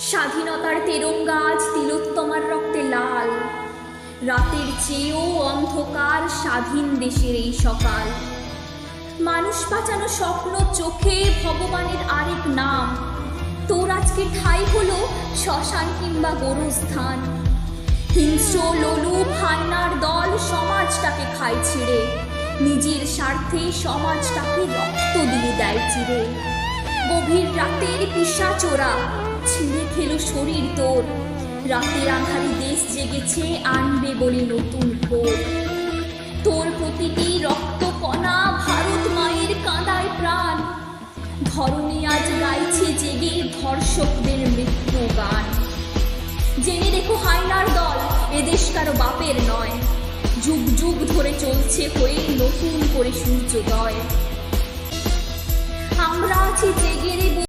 স্বাধীনতার তেরঙ্গা আজ তিলোত্তমার রক্তে লাল। রাতের চেয়েও অন্ধকার স্বাধীন দেশের এই সকাল। মানুষ বাঁচানো স্বপ্ন চোখে ভগবানের আরেক নাম। তোর আজকে ঠাঁই হলো শ্মশান কিংবা গোরস্থান। হিংস্র লোলুপ হান্নার দল সমাজটাকে খায় ছিঁড়ে, নিজের স্বার্থে সমাজটাকে রক্ত দিয়ে দেয় চিরে। গভীর রাতের পিশাচোরা ছিঁড়ে খেলো শরীর তোর। রাতের আঁধারে দেশ জেগেছে আনবে বলে নতুন ভোর। তোর প্রতিটি রক্ত কণা ভারত মায়ের কাঁদায় প্রাণ। ধরণী আজ গাইছে জেগে ধর্ষকদের মৃত্যু গান। জেনে রেখো হায়নার দল এদেশ কারো বাপের নয়। যুগ যুগ ধরে চলছে হয়ে নতুন করে সূর্যোদয়। আমরা আছি জেগে রে